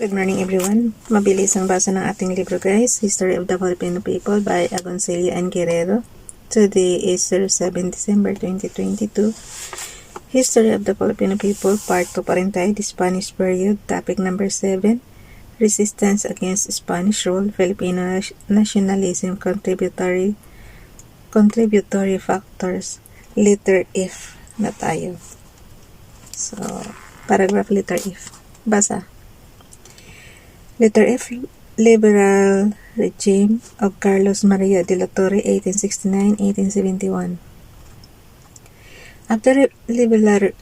Good morning everyone. Mabilis ang basa ng ating libro guys. History of the Filipino People by Agoncillo and Guerrero. Today is 7 December 2022. History of the Filipino People, Part 2 pa rin tayo, the Spanish Period. Topic number 7. Resistance against Spanish Rule, Filipino Nationalism, Contributory Factors. Letter F na tayo. So, paragraph letter F. Basa. Letter F, Liberal Regime of Carlos Maria de la Torre, 1869-1871. After liberalism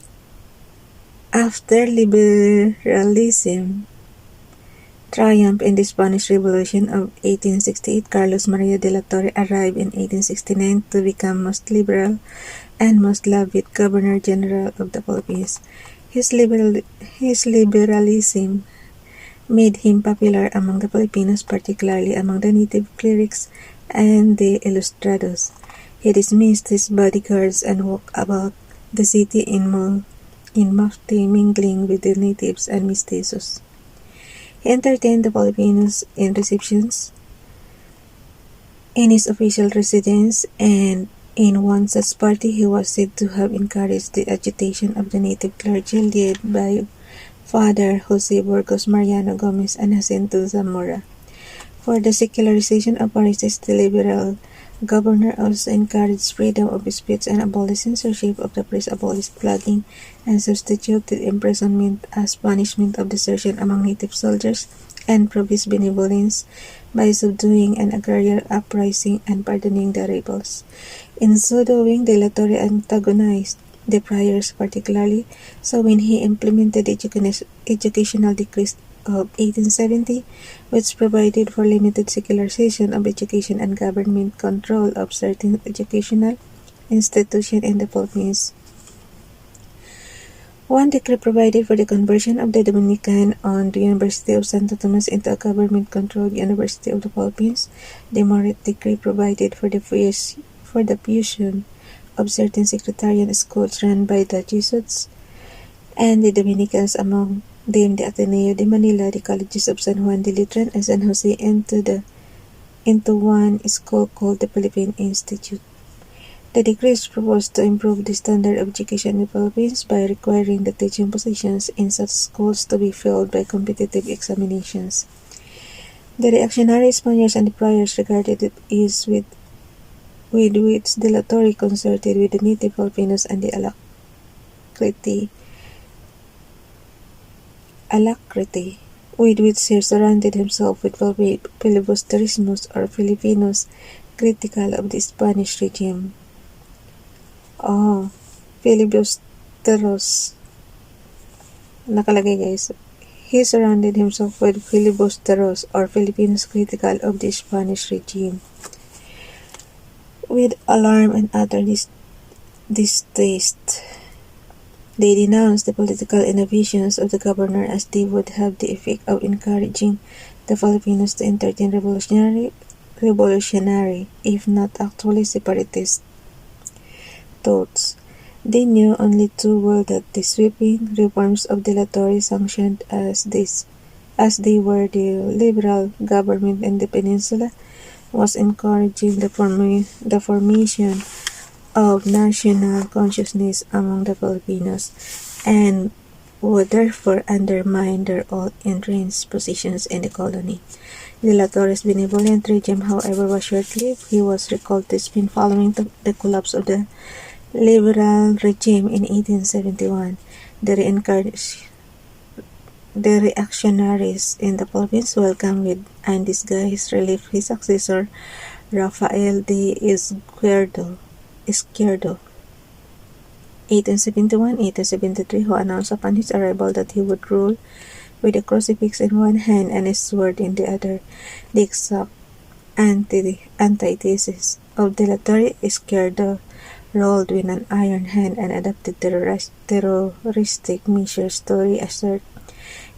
triumph in the Spanish Revolution of 1868, Carlos Maria de la Torre arrived in 1869 to become most liberal and most loved Governor-General of the Philippines. His liberalism made him popular among the Filipinos, particularly among the native clerics and the ilustrados. He dismissed his bodyguards and walked about the city in mufti, mingling with the natives and mestizos. He entertained the Filipinos in receptions in his official residence, and in one such party he was said to have encouraged the agitation of the native clergy led by Father Jose Burgos, Mariano Gomez, and Jacinto Zamora. For the secularization of parishes, the liberal governor also encouraged freedom of speech and abolished censorship of the press, abolished flogging, and substituted imprisonment as punishment of desertion among native soldiers, and promised benevolence by subduing an agrarian uprising and pardoning the rebels. In so doing, De la Torre antagonized the friars particularly, so when he implemented the educational decrees of 1870, which provided for limited secularization of education and government control of certain educational institutions in the Philippines. One decree provided for the conversion of the Dominican on the University of Santo Tomas into a government-controlled University of the Philippines. The Moret decree provided for the fusion of certain sectarian schools run by the Jesuits and the Dominicans, among them the Ateneo de Manila, the colleges of San Juan de Letran and San Jose, into one school called the Philippine Institute. The decrees proposed to improve the standard of education in the Philippines by requiring the teaching positions in such schools to be filled by competitive examinations. The reactionary Spaniards and the friars regarded it as with which De la Torre concerted with the native Filipinos and the alacrity with which he surrounded himself with filibusterismos or Filipinos critical of the Spanish regime. Filibusteros. Nakalagay guys. He surrounded himself with filibusteros or Filipinos critical of the Spanish regime. With alarm and utter distaste, they denounced the political innovations of the governor as they would have the effect of encouraging the Filipinos to entertain revolutionary, if not actually separatist thoughts. They knew only too well that the sweeping reforms of De la Torre, sanctioned as they were the liberal government in the peninsula, was encouraging the formation of national consciousness among the Filipinos, and would therefore undermine their old entrenched positions in the colony. De la Torre's benevolent regime, however, was short-lived. He was recalled to Spain following the collapse of the liberal regime in 1871. The reactionaries in the Philippines welcomed with undisguised relief his successor, Rafael de Izquierdo, 1871-1873, who announced upon his arrival that he would rule with a crucifix in one hand and a sword in the other, the exact antithesis of De la Torre. Izquierdo ruled with an iron hand and adopted terroristic measures to reassert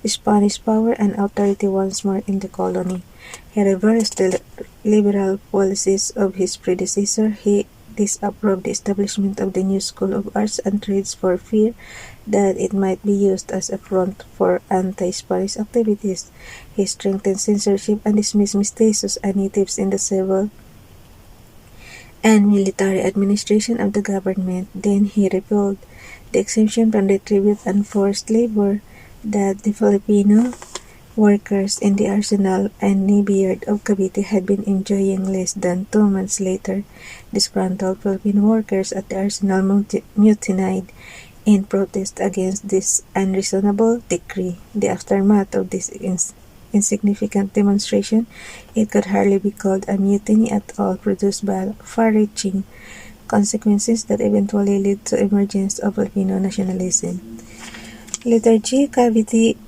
Spanish power and authority once more in the colony. He reversed the liberal policies of his predecessor. He disapproved the establishment of the new School of Arts and Trades for fear that it might be used as a front for anti-Spanish activities. He strengthened censorship and dismissed mestizos and natives in the civil and military administration of the government. Then he repealed the exemption from the tribute and forced labor that the Filipino workers in the arsenal and navy yard of Cavite had been enjoying. Less than 2 months later, disgruntled Filipino workers at the arsenal mutinied in protest against this unreasonable decree. The aftermath of this insignificant demonstration, it could hardly be called a mutiny at all, produced by far-reaching consequences that eventually led to emergence of Filipino nationalism. Liturgy, Cavite,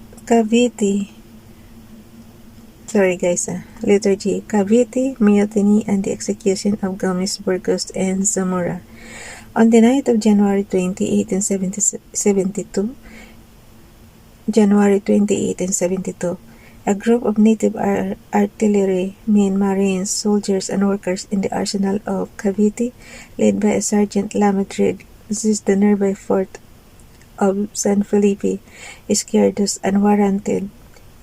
Mutiny, and the execution of Gomez, Burgos, and Zamora. On the night of January 20, 1872, a group of native artillery men, marines, soldiers, and workers in the arsenal of Cavite, led by a Sergeant Lamadrid, seized the nearby fort of San Felipe, Izquierdos, and warranted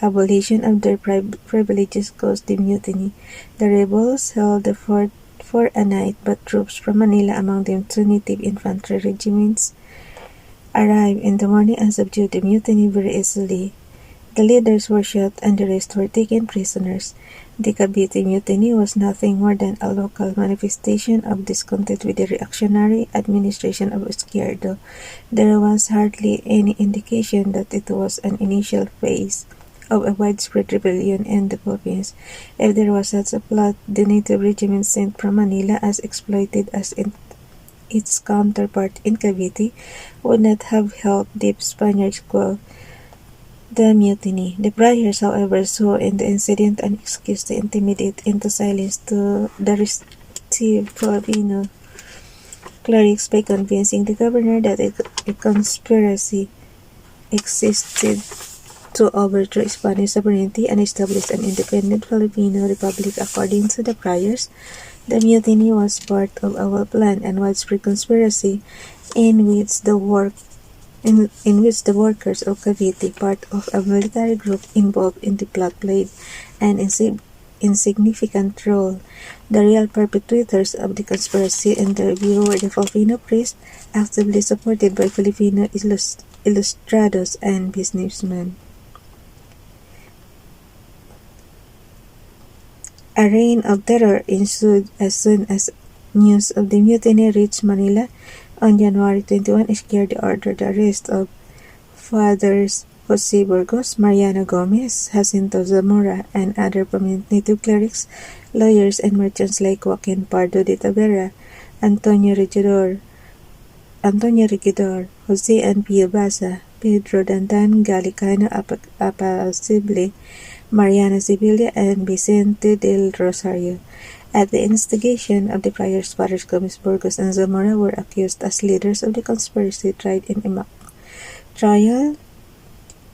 abolition of their privileges caused the mutiny. The rebels held the fort for a night, but troops from Manila, among them 2 native infantry regiments, arrived in the morning and subdued the mutiny very easily. The leaders were shot and the rest were taken prisoners. The Cavite Mutiny was nothing more than a local manifestation of discontent with the reactionary administration of Izquierdo. There was hardly any indication that it was an initial phase of a widespread rebellion in the Philippines. If there was such a plot, the native regiment sent from Manila, as exploited as its counterpart in Cavite, would not have helped the Spaniards quell the mutiny. The priors, however, saw in the incident an excuse to intimidate into silence to the restive Filipino clerics by convincing the governor that a conspiracy existed to overthrow Spanish sovereignty and establish an independent Filipino republic. According to the priors, the mutiny was part of a well-planned and widespread conspiracy in which the workers of Cavite, part of a military group involved in the plot, played an insignificant role. The real perpetrators of the conspiracy, in their view, were the Filipino priests, actively supported by Filipino ilustrados and businessmen. A reign of terror ensued as soon as news of the mutiny reached Manila. On January 21, Izquierdo ordered the arrest of Fathers Jose Burgos, Mariano Gomez, Jacinto Zamora, and other prominent native clerics, lawyers, and merchants like Joaquin Pardo de Tavera, Antonio Regidor, Jose and Pio Basa, Pedro Dandan, Gallicano Apacible, Mariana Sibilia, and Vicente del Rosario. At the instigation of the priors, Fathers Gomez, Burgos, and Zamora were accused as leaders of the conspiracy, tried in a mock trial,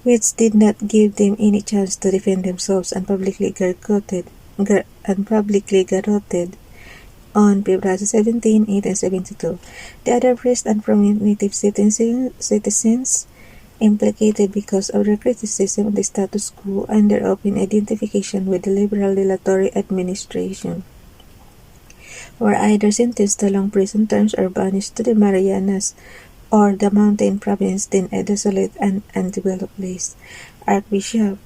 which did not give them any chance to defend themselves, and publicly garroted on February 17, 1872. The other priests and prominent native citizens implicated because of their criticism of the status quo and their open identification with the liberal de la Torre administration, were either sentenced to long prison terms or banished to the Marianas or the mountain province, then a desolate and undeveloped place. Archbishop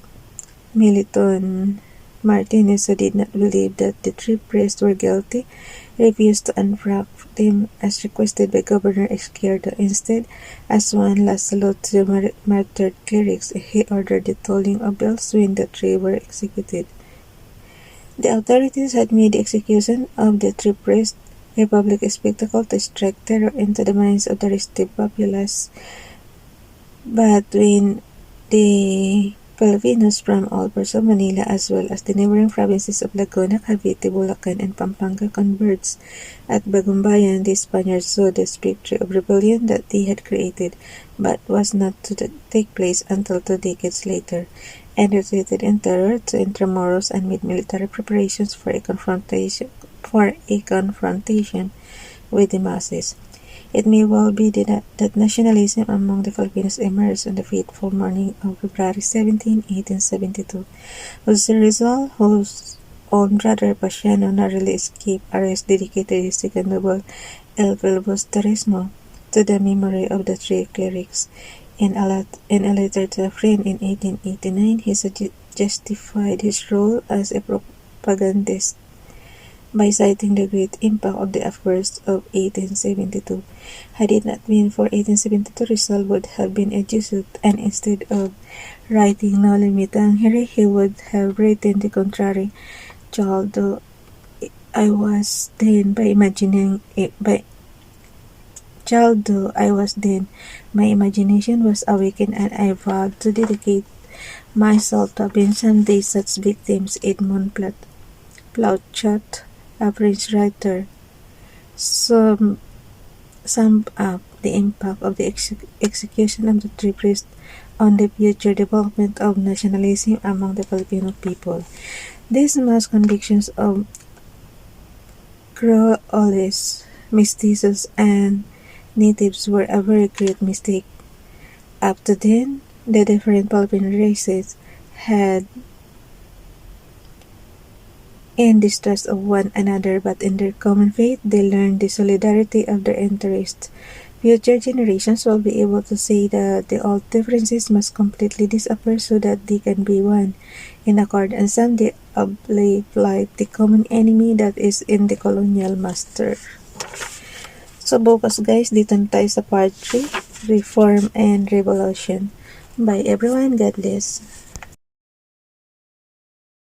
Militon Martinez, who did not believe that the 3 priests were guilty, refused to unwrap them as requested by Governor Izquierdo. Instead, as one last salute to the martyred clerics, he ordered the tolling of bells when the 3 were executed. The authorities had made the execution of the 3 priests a public spectacle to strike terror into the minds of the restive populace. But when the Filipinos from all parts of Manila, as well as the neighboring provinces of Laguna, Cavite, Bulacan, and Pampanga converged at Bagumbayan, the Spaniards saw the spectre of rebellion that they had created, but was not to take place until 2 decades later, and retreated in terror to Intramuros and made military preparations for a confrontation with the masses. It may well be that nationalism among the Filipinos emerged on the fateful morning of February 17, 1872, was the result whose own brother Paciano narrowly escaped arrest dedicated his second novel, El Filibusterismo, to the memory of the three clerics. In a letter to a friend in 1889, he justified his role as a propagandist by citing the great impact of the outburst of 1872. Had it not been for 1872, Rizal would have been a Jesuit, and instead of writing Noli Me Tangere, he would have written the contrary. Child though I was then, my imagination was awakened, and I vowed to dedicate myself to avenge someday such victims. Edmund Plauchat, a French writer, summed up the impact of the execution of the three priests on the future development of nationalism among the Filipino people. These mass convictions of Creoles, mestizos, and natives were a very great mistake. Up to then, the different Filipino races had in distrust of one another, but in their common faith, they learned the solidarity of their interests. Future generations will be able to say that the old differences must completely disappear so that they can be one in accord and someday fight the common enemy that is in the colonial master. So bukas guys, dito na tayo sa part 3, Reform and Revolution. Bye everyone, God bless.